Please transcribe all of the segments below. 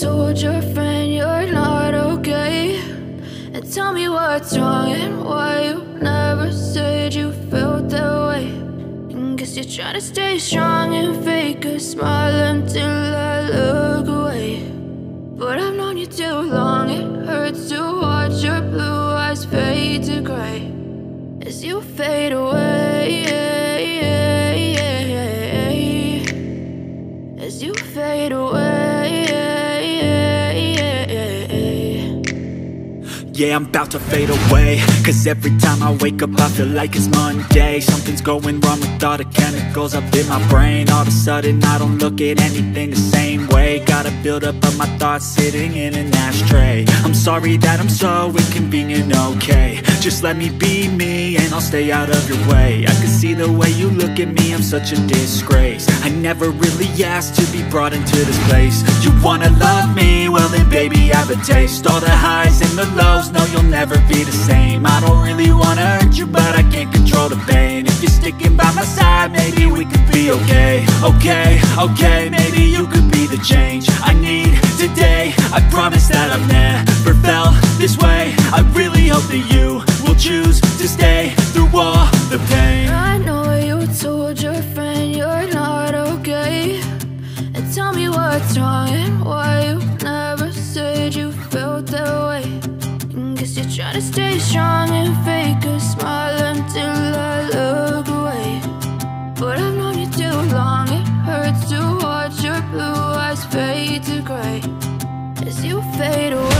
told your friend you're not okay, and tell me what's wrong and why you never said you felt that way. And guess you're trying to stay strong and fake a smile until I look away. But I've known you too long, it hurts to watch your blue eyes fade to gray as you fade away, as you fade away. Yeah, I'm about to fade away, cause every time I wake up I feel like it's Monday. Something's going wrong with all the chemicals up in my brain. All of a sudden I don't look at anything the same way. Gotta build up of my thoughts sitting in an ashtray. I'm sorry that I'm so inconvenient, okay. Just let me be me and I'll stay out of your way. I can see the way you look at me, I'm such a disgrace. I never really asked to be brought into this place. You wanna love me? Well then baby I have a taste. All the highs and the lows, no you'll never be the same. I don't really wanna hurt you but I can't control the pain. If you're sticking by my side maybe we could be okay. Okay, maybe you could be the change I need today. I promise that I've never felt this way. I really hope that you will choose to stay through all the pain. I know you told your friend you're not okay, and tell me what's wrong and why you never said you felt that way. And guess you're trying to stay strong and fake a smile until I look away. But I've known you too long, it hurts to watch your blue eyes fade to gray as you fade away,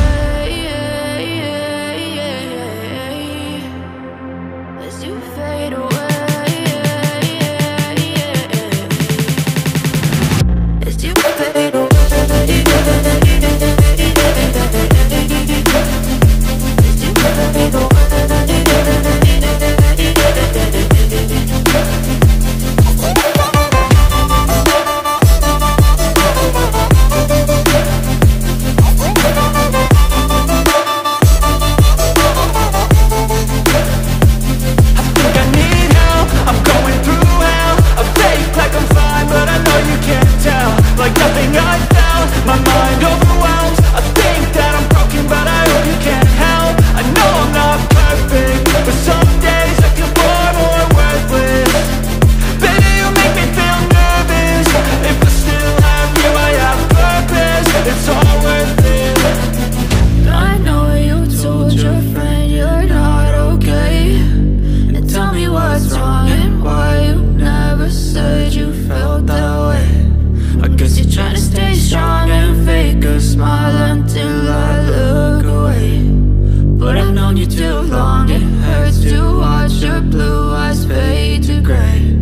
as you fade away, as you fade away. Like nothing I felt, my mind overwhelms. I think that I'm broken, but I hope you can't help. I know I'm not perfect, but some days I feel far more worthless. Baby, you make me feel nervous. If I still have you, I have purpose. It's all worth it. I know you told your friend you're not okay, and tell me what's wrong and why you never said you felt that way. I guess you're trying to stay strong and fake a smile until I look away. But I've known you too long, it hurts to watch your blue eyes fade to gray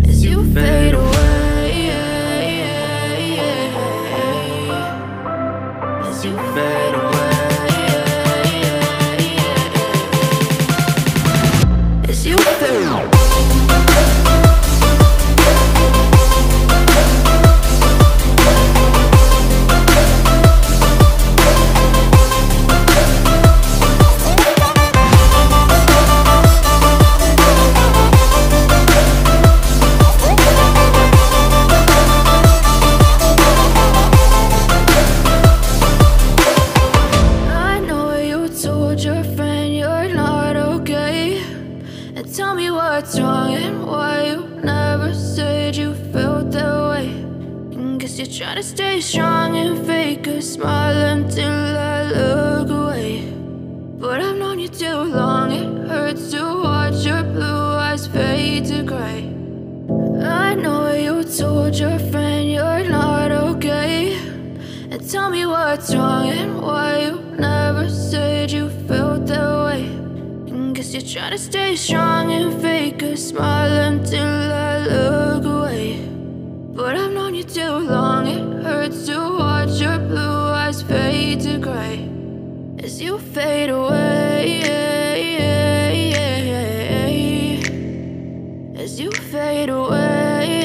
as you fade away, as you fade away, as you fade away. What's wrong and why you never said you felt that way. And guess you're trying to stay strong and fake a smile until I look away. But I've known you too long, it hurts to watch your blue eyes fade to gray. I know you told your friend you're not okay, and tell me what's wrong and why you never said you felt that way. Guess you're trying to stay strong and fake a smile until I look away. But I've known you too long, it hurts to watch your blue eyes fade to gray as you fade away, as you fade away.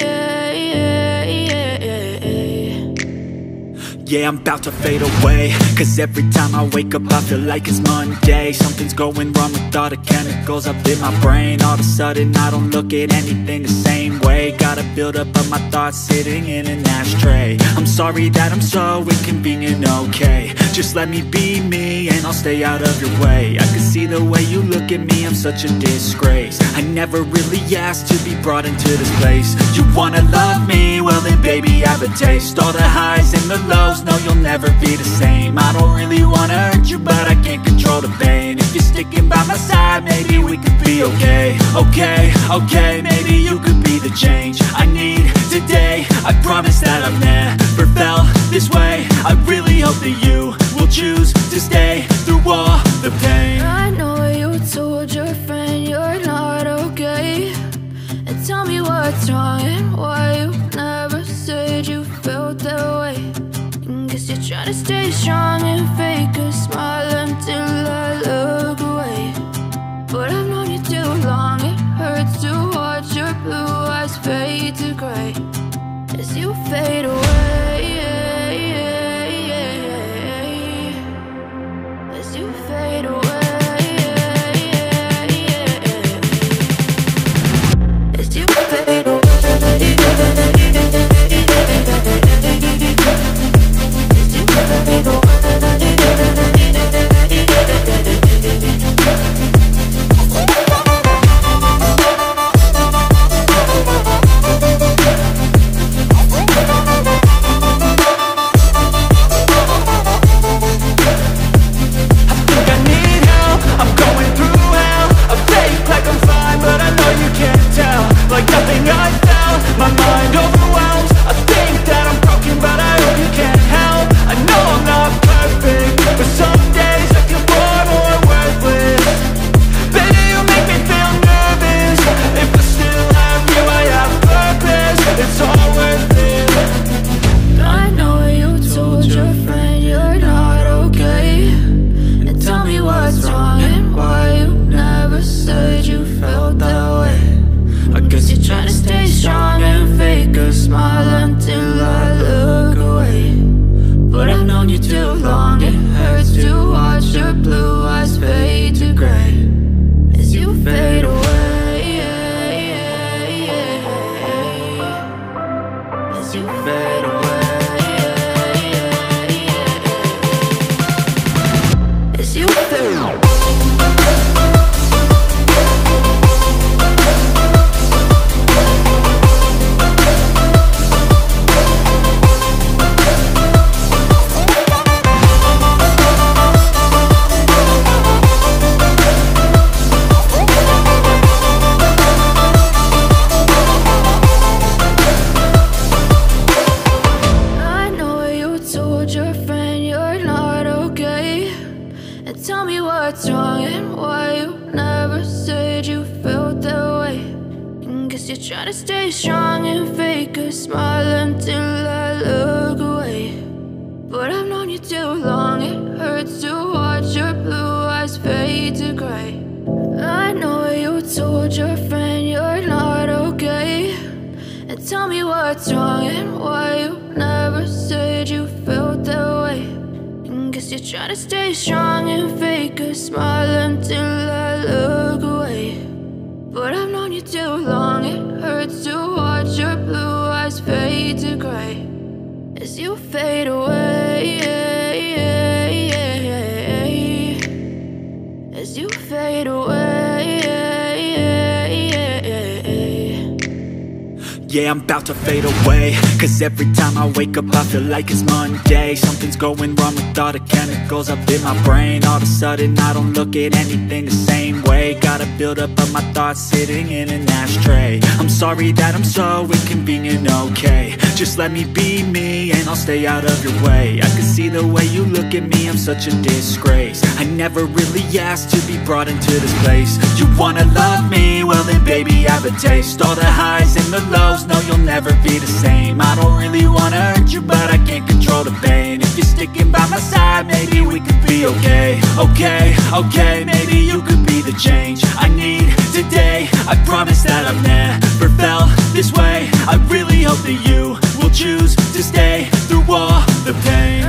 Yeah, I'm about to fade away, cause every time I wake up I feel like it's Monday. Something's going wrong with all the chemicals up in my brain. All of a sudden I don't look at anything the same way. Got a build-up of my thoughts sitting in an ashtray. I'm sorry that I'm so inconvenient, okay. Just let me be me and I'll stay out of your way. I can see the way you look at me, I'm such a disgrace. I never really asked to be brought into this place. You wanna love me? Well then baby, I have a taste. All the highs and the lows, no, you'll never be the same. I don't really wanna hurt you, but I can't control the pain. If you're sticking by my side, maybe we could be okay. Okay, maybe you could be the change I need today. I promise that I've never felt this way. I really hope that you will choose to stay through all the pain. I know you told your friend you're not okay, and tell me what's wrong and why you never said you felt that way. Guess you're trying to stay strong and fake a smile until I look away. But I've known you too long, it hurts to watch your blue eyes fade to gray as you fade away. As you fade away. As you fade away. Yeah, I'm about to fade away, cause every time I wake up I feel like it's Monday. Something's going wrong with all the chemicals up in my brain. All of a sudden I don't look at anything the same way. Got a build-up of my thoughts sitting in an ashtray. I'm sorry that I'm so inconvenient, okay. Just let me be me and I'll stay out of your way. I can see the way you look at me, I'm such a disgrace. I never really asked to be brought into this place. You wanna love me? Well then baby, I have a taste. All the highs and the lows, no, you'll never be the same. I don't really wanna hurt you, but I can't control the pain. If you're sticking by my side, maybe we could be okay. Okay, maybe you could be the change I need today. I promise that I've never felt this way. I really hope that you will choose to stay through all the pain.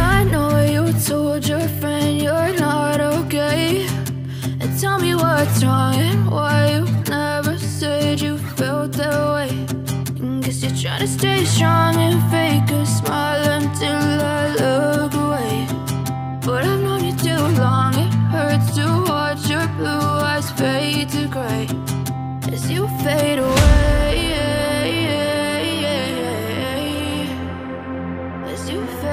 strong and fake a smile until I look away. But I've known you too long, it hurts to watch your blue eyes fade to gray as you fade away, as you fade